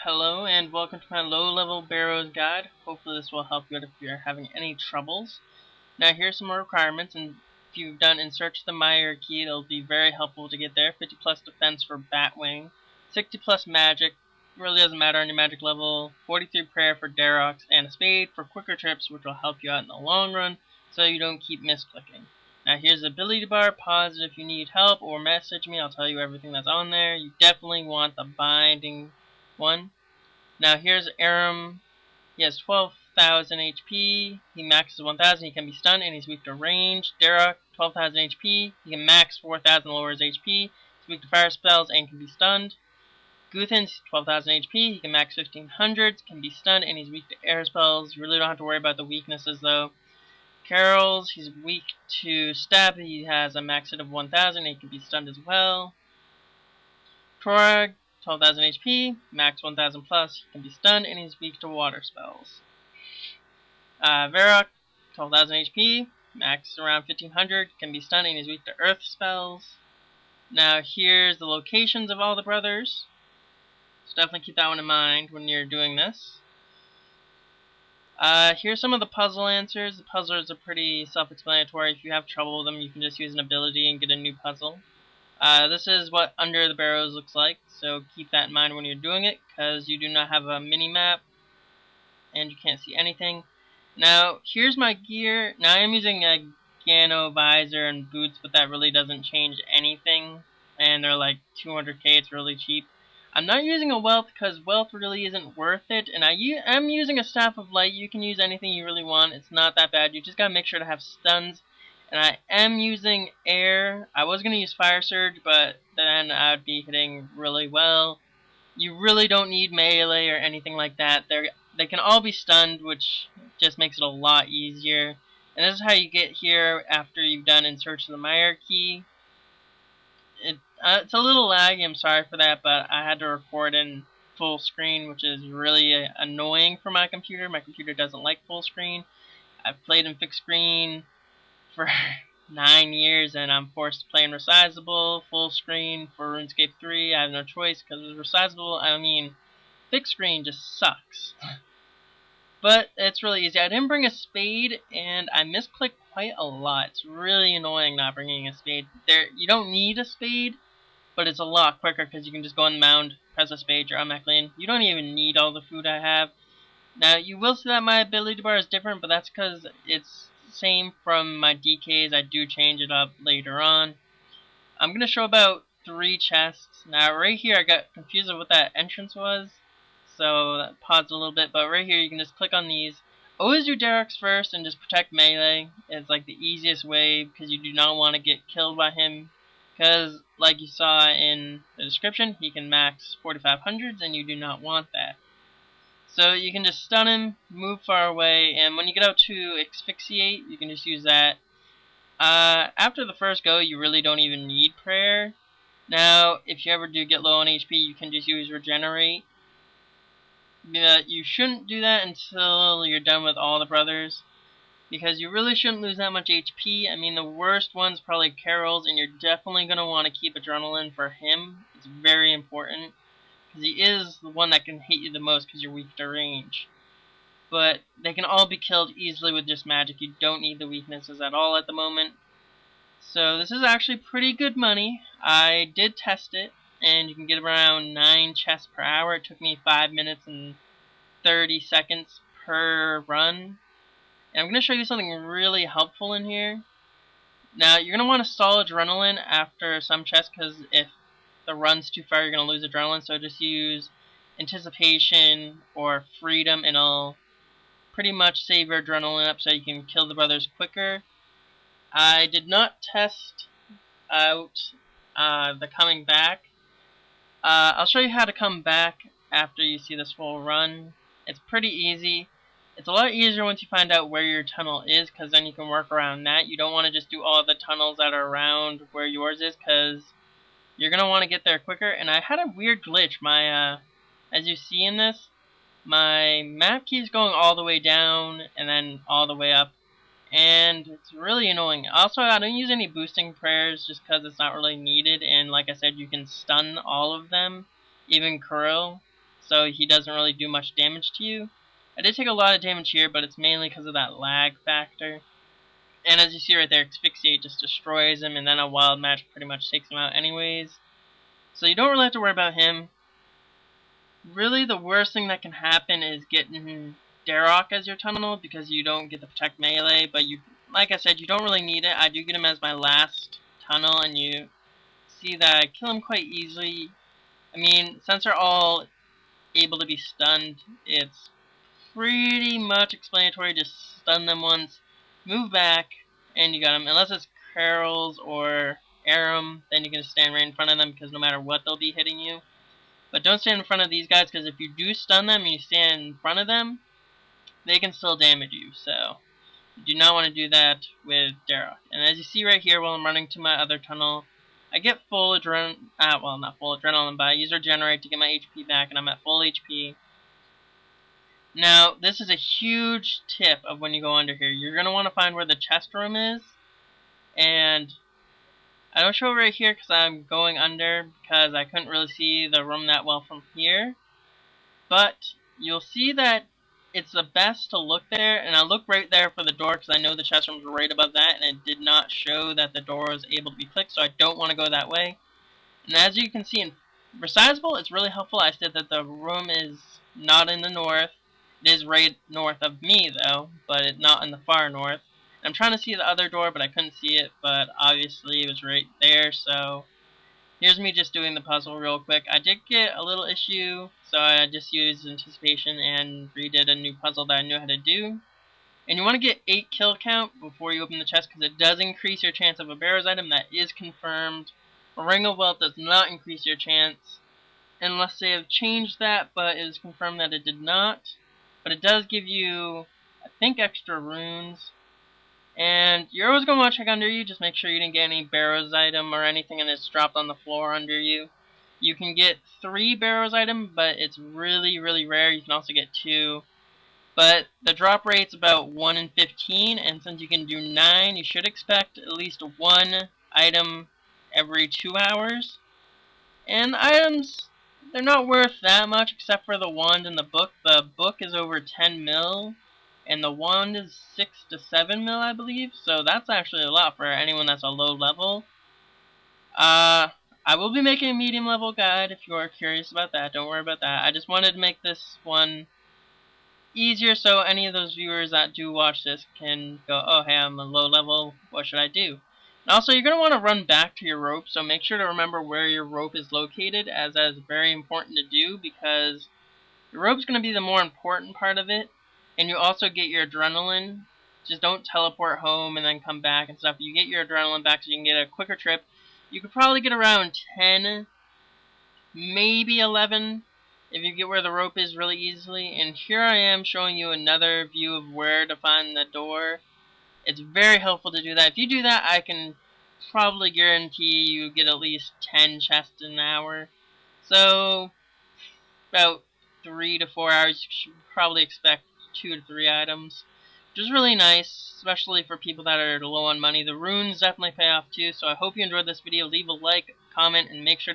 Hello and welcome to my low-level Barrow's guide. Hopefully this will help you out if you're having any troubles. Now here's some more requirements, and if you've done In Search of the Hierarchy, it'll be very helpful to get there. 50 plus defense for Batwing, 60 plus magic, really doesn't matter on your magic level, 43 prayer for Dharok, and a spade for quicker trips, which will help you out in the long run so you don't keep misclicking. Now here's the ability bar. Pause it if you need help or message me. I'll tell you everything that's on there. You definitely want the binding one. Now here's Ahrim. He has 12,000 HP. He maxes 1,000. He can be stunned and he's weak to range. Dharok, 12,000 HP. He can max 4,000, lowers HP. He's weak to fire spells and can be stunned. Guthan, 12,000 HP. He can max 1,500. Can be stunned and he's weak to air spells. You really don't have to worry about the weaknesses though. Karil's, he's weak to stab. He has a max hit of 1,000. He can be stunned as well. Torag, 12,000 HP, max 1,000 plus. He can be stunned and he's weak to water spells. Verac, 12,000 HP, max around 1,500. Can be stunned and he's weak to earth spells. Now here's the locations of all the brothers. So definitely keep that one in mind when you're doing this. Here's some of the puzzle answers. The puzzles are pretty self-explanatory. If you have trouble with them, you can just use an ability and get a new puzzle. This is what Under the Barrows looks like, so keep that in mind when you're doing it, because you do not have a mini-map, and you can't see anything. Now, here's my gear. Now, I am using a Gano visor and boots, but that really doesn't change anything, and they're like 200k, it's really cheap. I'm not using a wealth because wealth really isn't worth it, and I'm using a Staff of Light. You can use anything you really want. It's not that bad. You just gotta make sure to have stuns. And I am using air. I was gonna use Fire Surge, but then I'd be hitting really well. You really don't need melee or anything like that. They can all be stunned, which just makes it a lot easier. And this is how you get here after you've done In Search of the Hierarchy. It's a little laggy, I'm sorry for that, but I had to record in full screen, which is really annoying for my computer. My computer doesn't like full screen. I've played in fixed screen for 9 years, and I'm forced to play in resizable, full screen for RuneScape 3. I have no choice, because with resizable, I mean, fixed screen just sucks. But it's really easy. I didn't bring a spade, and I misclicked quite a lot. It's really annoying not bringing a spade. You don't need a spade, but it's a lot quicker because you can just go on the mound, press a spade, you're automatically in. You don't even need all the food I have. Now, you will see that my ability bar is different, but that's because it's the same from my DKs. I do change it up later on. I'm going to show about 3 chests. Now, right here, I got confused with what that entrance was, so that paused a little bit, but right here, you can just click on these. Always do Dharok's first and just protect melee. It's like the easiest way because you do not want to get killed by him. Because, like you saw in the description, he can max 4,500s and you do not want that. So you can just stun him, move far away, and when you get out to asphyxiate, you can just use that. After the first go, you really don't even need prayer. Now, if you ever do get low on HP, you can just use regenerate. You shouldn't do that until you're done with all the brothers, because you really shouldn't lose that much HP. I mean, the worst one's probably Karil's, and you're definitely going to want to keep adrenaline for him. It's very important, because he is the one that can hit you the most because you're weak to range. But they can all be killed easily with just magic. You don't need the weaknesses at all at the moment. So this is actually pretty good money. I did test it, and you can get around 9 chests per hour. It took me 5 minutes and 30 seconds per run. And I'm going to show you something really helpful in here. Now, you're going to want to stall adrenaline after some chests, because if the run's too far, you're going to lose adrenaline. So just use Anticipation or Freedom, and it'll pretty much save your adrenaline up so you can kill the brothers quicker. I did not test out the coming back. I'll show you how to come back after you see this full run. It's pretty easy. It's a lot easier once you find out where your tunnel is, because then you can work around that. You don't want to just do all the tunnels that are around where yours is, because you're going to want to get there quicker. And I had a weird glitch. As you see in this, my map keeps going all the way down and then all the way up. And it's really annoying. Also, I don't use any boosting prayers just because it's not really needed. And like I said, you can stun all of them, even Karil. so he doesn't really do much damage to you. I did take a lot of damage here, but it's mainly because of that lag factor. And as you see right there, Asphyxiate just destroys him, and then a Wild Magic pretty much takes him out anyways. So you don't really have to worry about him. Really, the worst thing that can happen is getting Dharok as your tunnel, because you don't get the Protect Melee, but you, like I said, you don't really need it. I do get him as my last tunnel, and you see that I kill him quite easily. I mean, since they're all able to be stunned, it's pretty much explanatory. Just stun them once, move back, and you got him. Unless it's Karil's or Ahrim, then you can stand right in front of them, because no matter what, they'll be hitting you. But don't stand in front of these guys, because if you do stun them and you stand in front of them, they can still damage you. So you do not want to do that with Dharok. And as you see right here, while I'm running to my other tunnel, I get full adrenaline, well, not full adrenaline, but I use Regenerate to get my HP back, and I'm at full HP. Now, this is a huge tip of when you go under here. You're going to want to find where the chest room is, and I don't show it right here because I'm going under, because I couldn't really see the room that well from here. But you'll see that it's the best to look there, and I look right there for the door because I know the chest room's right above that, and it did not show that the door was able to be clicked, so I don't want to go that way. And as you can see in Resizable, it's really helpful. I said that the room is not in the north. It is right north of me, though, but it's not in the far north. I'm trying to see the other door, but I couldn't see it, but obviously it was right there, so here's me just doing the puzzle real quick. I did get a little issue, so I just used Anticipation and redid a new puzzle that I knew how to do. And you want to get 8 kill count before you open the chest, because it does increase your chance of a Barrow's item. That is confirmed. A Ring of Wealth does not increase your chance, unless they have changed that, but it is confirmed that it did not. But it does give you, I think, extra runes. And you're always going to want to check under you, just make sure you didn't get any Barrow's item or anything and it's dropped on the floor under you. You can get 3 Barrow's item, but it's really, really rare. You can also get 2. But the drop rate's about 1 in 15, and since you can do 9, you should expect at least 1 item every 2 hours. And items, they're not worth that much except for the wand and the book. The book is over 10 mil. And the wand is 6 to 7 mil, I believe. So that's actually a lot for anyone that's a low level. I will be making a medium level guide if you are curious about that. Don't worry about that. I just wanted to make this one easier so any of those viewers that do watch this can go, oh hey, I'm a low level, what should I do? And also, you're going to want to run back to your rope, so make sure to remember where your rope is located, as that is very important to do, because your rope's going to be the more important part of it. And you also get your adrenaline. Just don't teleport home and then come back and stuff. You get your adrenaline back so you can get a quicker trip. You could probably get around 10, maybe 11, if you get where the rope is really easily. And here I am showing you another view of where to find the door. It's very helpful to do that. If you do that, I can probably guarantee you get at least 10 chests an hour. So, about 3 to 4 hours, you should probably expect 2 to 3 items, which is really nice, especially for people that are low on money. The runes definitely pay off too, so I hope you enjoyed this video. Leave a like, comment, and make sure